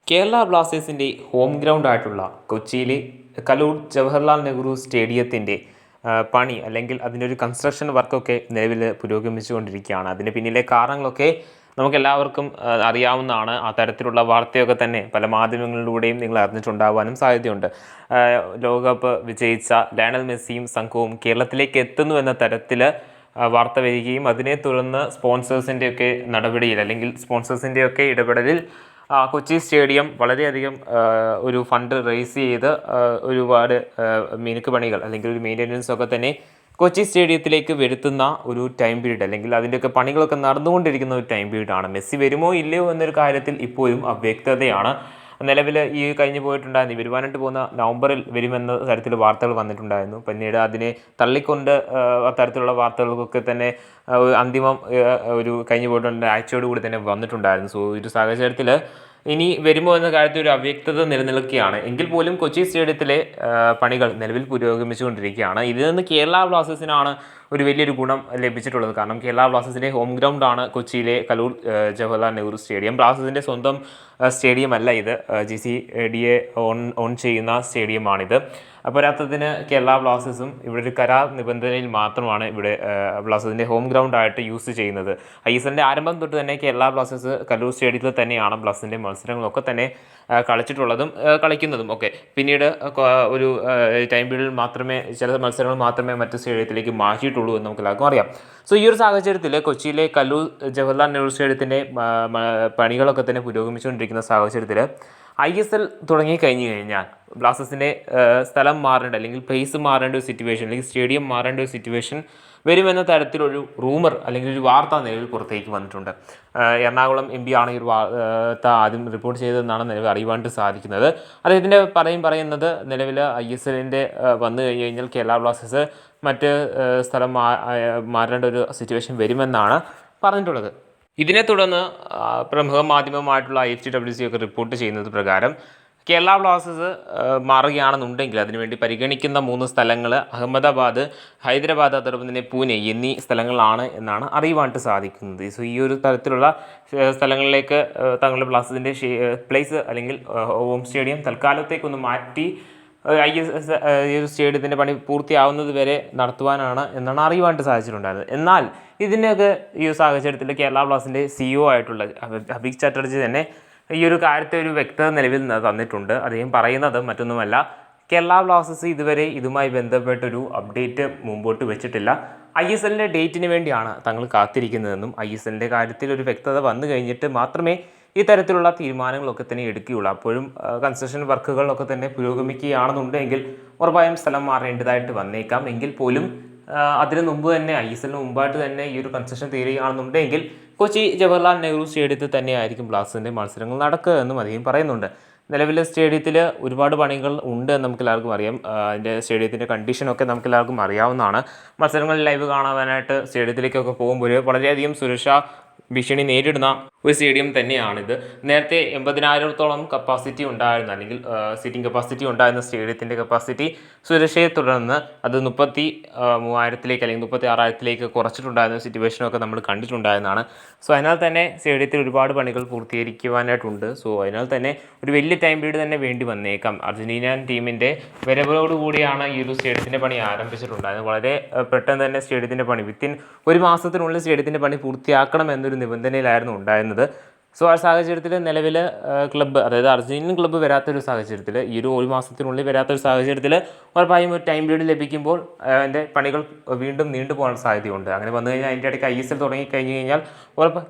കേരള ബ്ലാസ്റ്റേഴ്സിൻ്റെ ഹോം ഗ്രൗണ്ടായിട്ടുള്ള കൊച്ചിയിലെ കലൂർ ജവഹർലാൽ നെഹ്റു സ്റ്റേഡിയത്തിൻ്റെ പണി അല്ലെങ്കിൽ അതിൻ്റെ ഒരു കൺസ്ട്രക്ഷൻ വർക്കൊക്കെ നിലവിൽ പുരോഗമിച്ചുകൊണ്ടിരിക്കുകയാണ്. അതിന് പിന്നിലെ കാരണങ്ങളൊക്കെ നമുക്കെല്ലാവർക്കും അറിയാവുന്നതാണ്. ആ തരത്തിലുള്ള വാർത്തയൊക്കെ തന്നെ പല മാധ്യമങ്ങളിലൂടെയും നിങ്ങൾ അറിഞ്ഞിട്ടുണ്ടാകാനും സാധ്യതയുണ്ട്. ലോകകപ്പ് വിജയിച്ച ലയണൽ മെസ്സിയും സംഘവും കേരളത്തിലേക്ക് എത്തുന്നു എന്ന തരത്തിൽ വാർത്ത വരികയും അതിനെ തുടർന്ന് സ്പോൺസേഴ്സിൻ്റെയൊക്കെ നടപടിയിൽ അല്ലെങ്കിൽ സ്പോൺസേഴ്സിൻ്റെയൊക്കെ ഇടപെടലിൽ കൊച്ചി സ്റ്റേഡിയം വളരെയധികം ഒരു ഫണ്ട് റേസ് ചെയ്ത് ഒരുപാട് മിനുക്ക് പണികൾ അല്ലെങ്കിൽ ഒരു മെയിൻ്റനൻസ് ഒക്കെ തന്നെ കൊച്ചി സ്റ്റേഡിയത്തിലേക്ക് വരുത്തുന്ന ഒരു ടൈം പീരീഡ് അല്ലെങ്കിൽ അതിൻ്റെയൊക്കെ പണികളൊക്കെ നടന്നുകൊണ്ടിരിക്കുന്ന ഒരു ടൈം പീരീഡാണ്. മെസ്സി വരുമോ ഇല്ലയോ എന്നൊരു കാര്യത്തിൽ ഇപ്പോഴും അവ്യക്തതയാണ്. നിലവിൽ ഈ കഴിഞ്ഞു പോയിട്ടുണ്ടായിരുന്നു, വരുവാനായിട്ട് പോകുന്ന നവംബറിൽ വരുമെന്ന തരത്തിൽ വാർത്തകൾ വന്നിട്ടുണ്ടായിരുന്നു. പിന്നീട് അതിനെ തള്ളിക്കൊണ്ട് അത്തരത്തിലുള്ള വാർത്തകൾക്കൊക്കെ തന്നെ അന്തിമം ഒരു കഴിഞ്ഞു പോയിട്ടുണ്ട് ആഴ്ചയോടുകൂടി തന്നെ വന്നിട്ടുണ്ടായിരുന്നു. സോ ഒരു സാഹചര്യത്തിൽ ഇനി വരുമോ എന്ന കാര്യത്തിൽ ഒരു അവ്യക്തത നിലനിൽക്കുകയാണ്. എങ്കിൽ പോലും കൊച്ചി സ്റ്റേഡിയത്തിലെ പണികൾ നിലവിൽ പുരോഗമിച്ചുകൊണ്ടിരിക്കുകയാണ്. ഇതിൽ നിന്ന് കേരള ബ്ലാസ്റ്റേഴ്സിനാണ് ഒരു വലിയൊരു ഗുണം ലഭിച്ചിട്ടുള്ളത്. കാരണം കേരള ബ്ലാസ്റ്റേഴ്സിൻ്റെ ഹോം ഗ്രൗണ്ടാണ് കൊച്ചിയിലെ കലൂർ ജവഹർലാൽ നെഹ്റു സ്റ്റേഡിയം. ബ്ലാസ്റ്റേഴ്സിൻ്റെ സ്വന്തം സ്റ്റേഡിയം അല്ല ഇത്, GCDA ഓൺ ചെയ്യുന്ന സ്റ്റേഡിയമാണിത്. പോരാത്തതിന് കേരള ബ്ലാസ്റ്റേഴ്സും ഇവിടെ ഒരു കരാർ നിബന്ധനയിൽ മാത്രമാണ് ഇവിടെ ബ്ലാസ്റ്റേഴ്സിൻ്റെ ഹോം ഗ്രൗണ്ടായിട്ട് യൂസ് ചെയ്യുന്നത്. ISLൻ്റെ ആരംഭം തൊട്ട് തന്നെ കേരള ബ്ലാസ്റ്റേഴ്സ് കലൂർ സ്റ്റേഡിയത്തിൽ തന്നെയാണ് ബ്ലാസ്റ്റേഴ്സിൻ്റെ മത്സരങ്ങളൊക്കെ തന്നെ കളിച്ചിട്ടുള്ളതും കളിക്കുന്നതും ഒക്കെ. പിന്നീട് ഒരു ടൈം പീരീഡിൽ മാത്രമേ ചില മത്സരങ്ങൾ മാത്രമേ മറ്റ് സ്റ്റേഡിയത്തിലേക്ക് മാറ്റിയിട്ടുള്ളൂ എന്ന് നമുക്ക് എല്ലാവർക്കും അറിയാം. സോ ഈ ഒരു സാഹചര്യത്തിൽ കൊച്ചിയിലെ കലൂർ ജവഹർലാൽ നെഹ്റു സ്റ്റേഡിയത്തിൻ്റെ പണികളൊക്കെ തന്നെ പുരോഗമിച്ചുകൊണ്ടിരിക്കുന്ന സാഹചര്യത്തിൽ ISL തുടങ്ങിക്കഴിഞ്ഞു കഴിഞ്ഞാൽ ബ്ലാസ്റ്റേഴ്സിൻ്റെ സ്ഥലം മാറേണ്ട അല്ലെങ്കിൽ പ്ലേസ് മാറേണ്ട ഒരു സിറ്റുവേഷൻ അല്ലെങ്കിൽ സ്റ്റേഡിയം മാറേണ്ട ഒരു സിറ്റുവേഷൻ വരുമെന്ന തരത്തിലൊരു റൂമർ അല്ലെങ്കിൽ ഒരു വാർത്ത നിലവിൽ പുറത്തേക്ക് വന്നിട്ടുണ്ട്. എറണാകുളം MP ആണ് ഈ ഒരു വാർത്ത ആദ്യം റിപ്പോർട്ട് ചെയ്തതെന്നാണ് നിലവിൽ അറിയുവാനായിട്ട് സാധിക്കുന്നത്. അദ്ദേഹത്തിൻ്റെ പറയുന്നത് നിലവിൽ ISLൻ്റെ വന്നു കഴിഞ്ഞ് കഴിഞ്ഞാൽ കേരള ബ്ലാസ്റ്റേഴ്സ് മറ്റ് സ്ഥലം മാറേണ്ട ഒരു സിറ്റുവേഷൻ വരുമെന്നാണ് പറഞ്ഞിട്ടുള്ളത്. ഇതിനെ തുടർന്ന് പ്രമുഖ മാധ്യമമായിട്ടുള്ള IFTWC ഒക്കെ റിപ്പോർട്ട് ചെയ്യുന്നത് പ്രകാരം കേരള ബ്ലാസ്റ്റേഴ്സ് മാറുകയാണെന്നുണ്ടെങ്കിൽ അതിനുവേണ്ടി പരിഗണിക്കുന്ന 3 സ്ഥലങ്ങൾ അഹമ്മദാബാദ്, ഹൈദരാബാദ്, അതോടൊപ്പം തന്നെ പൂനെ എന്നീ സ്ഥലങ്ങളാണ് എന്നാണ് അറിയുവാനായിട്ട് സാധിക്കുന്നത്. സോ ഈ ഒരു തരത്തിലുള്ള സ്ഥലങ്ങളിലേക്ക് തങ്ങളുടെ ബ്ലാസ്റ്റേഴ്സിൻ്റെ പ്ലേസ് അല്ലെങ്കിൽ ഹോം സ്റ്റേഡിയം തൽക്കാലത്തേക്കൊന്ന് മാറ്റി ഈ ഒരു സ്റ്റേഡിയത്തിൻ്റെ പണി പൂർത്തിയാവുന്നത് വരെ നടത്തുവാനാണ് എന്നാണ് അറിയുവാനായിട്ട് സാധിച്ചിട്ടുണ്ടായിരുന്നത്. എന്നാൽ ഇതിൻ്റെയൊക്കെ ഈ ഒരു സാഹചര്യത്തിൽ കേരള ബ്ലാസ്റ്റേഴ്സിൻ്റെ CEO ആയിട്ടുള്ള അഭിക് ചാറ്റർജി തന്നെ ഈ ഒരു കാര്യത്തെ ഒരു വ്യക്തത നിലവിൽ തന്നിട്ടുണ്ട്. അദ്ദേഹം പറയുന്നത് മറ്റൊന്നുമല്ല, കേരള ബ്ലാസ്റ്റേഴ്സ് ഇതുവരെ ഇതുമായി ബന്ധപ്പെട്ടൊരു അപ്ഡേറ്റ് മുമ്പോട്ട് വെച്ചിട്ടില്ല. ISLൻ്റെ ഡേറ്റിന് വേണ്ടിയാണ് തങ്ങൾ കാത്തിരിക്കുന്നതെന്നും ISLൻ്റെ കാര്യത്തിൽ ഒരു വ്യക്തത വന്നു കഴിഞ്ഞിട്ട് മാത്രമേ ഈ തരത്തിലുള്ള തീരുമാനങ്ങളൊക്കെ തന്നെ എടുക്കുകയുള്ളൂ. അപ്പോഴും കൺസ്ട്രക്ഷൻ വർക്കുകളൊക്കെ തന്നെ പുരോഗമിക്കുകയാണെന്നുണ്ടെങ്കിൽ ഉറപ്പായും സ്ഥലം മാറേണ്ടതായിട്ട് വന്നേക്കാം. എങ്കിൽ പോലും അതിന് മുമ്പ് തന്നെ ISLന് മുമ്പായിട്ട് തന്നെ ഈ ഒരു കൺസ്ട്രക്ഷൻ തീരുകയാണെന്നുണ്ടെങ്കിൽ കൊച്ചി ജവഹർലാൽ നെഹ്റു സ്റ്റേഡിയത്തിൽ തന്നെയായിരിക്കും ബ്ലാസ്റ്റേഴ്സിൻ്റെ മത്സരങ്ങൾ നടക്കുക എന്നും അദ്ദേഹം പറയുന്നുണ്ട്. നിലവിലെ സ്റ്റേഡിയത്തിൽ ഒരുപാട് പണികൾ ഉണ്ട് എന്ന് നമുക്ക് എല്ലാവർക്കും അറിയാം. അതിൻ്റെ സ്റ്റേഡിയത്തിൻ്റെ കണ്ടീഷനൊക്കെ നമുക്ക് എല്ലാവർക്കും അറിയാവുന്നതാണ്. മത്സരങ്ങൾ ലൈവ് കാണാനായിട്ട് സ്റ്റേഡിയത്തിലേക്കൊക്കെ പോകുമ്പോൾ വളരെയധികം സുരക്ഷാ ഭീഷണി നേരിടുന്ന ഒരു സ്റ്റേഡിയം തന്നെയാണിത്. നേരത്തെ 80,000-ഓളം കപ്പാസിറ്റി ഉണ്ടായിരുന്ന അല്ലെങ്കിൽ സീറ്റിംഗ് കപ്പാസിറ്റി ഉണ്ടായിരുന്ന സ്റ്റേഡിയത്തിൻ്റെ കപ്പാസിറ്റി സുരക്ഷയെ തുടർന്ന് അത് 33,000 അല്ലെങ്കിൽ 36,000 കുറച്ചിട്ടുണ്ടായിരുന്ന സിറ്റുവേഷനൊക്കെ നമ്മൾ കണ്ടിട്ടുണ്ടായിരുന്നതാണ്. സോ അതിനാൽ തന്നെ സ്റ്റേഡിയത്തിൽ ഒരുപാട് പണികൾ പൂർത്തീകരിക്കുവാനായിട്ടുണ്ട്. സോ അതിനാൽ തന്നെ ഒരു വലിയ ടൈം പീരീഡ് തന്നെ വേണ്ടി വന്നേക്കാം. അർജൻറ്റീനിയൻ ടീമിൻ്റെ വരവോടുകൂടിയാണ് ഈ ഒരു സ്റ്റേഡിയത്തിൻ്റെ പണി ആരംഭിച്ചിട്ടുണ്ടായിരുന്നത്. വളരെ പെട്ടെന്ന് തന്നെ സ്റ്റേഡിയത്തിൻ്റെ പണി വിത്തിൻ ഒരു മാസത്തിനുള്ളിൽ സ്റ്റേഡിയത്തിൻ്റെ പണി പൂർത്തിയാക്കണം എന്നൊരു നിബന്ധനയിലായിരുന്നു ഉണ്ടായിരുന്നത്. സോ ആ സാഹചര്യത്തിൽ നിലവിൽ ക്ലബ്ബ്, അതായത് അർജന്റീനിയൻ ക്ലബ്ബ് വരാത്തൊരു സാഹചര്യത്തിൽ, ഈ ഒരു മാസത്തിനുള്ളിൽ വരാത്തൊരു സാഹചര്യത്തിൽ ഉറപ്പായും ഒരു ടൈം പീരീഡ് ലഭിക്കുമ്പോൾ അതിൻ്റെ പണികൾ വീണ്ടും നീണ്ടു പോകാൻ സാധ്യതയുണ്ട്. അങ്ങനെ വന്നു കഴിഞ്ഞാൽ അതിൻ്റെ ഇടയ്ക്ക് ISL തുടങ്ങിക്കഴിഞ്ഞ് കഴിഞ്ഞാൽ ഉറപ്പ്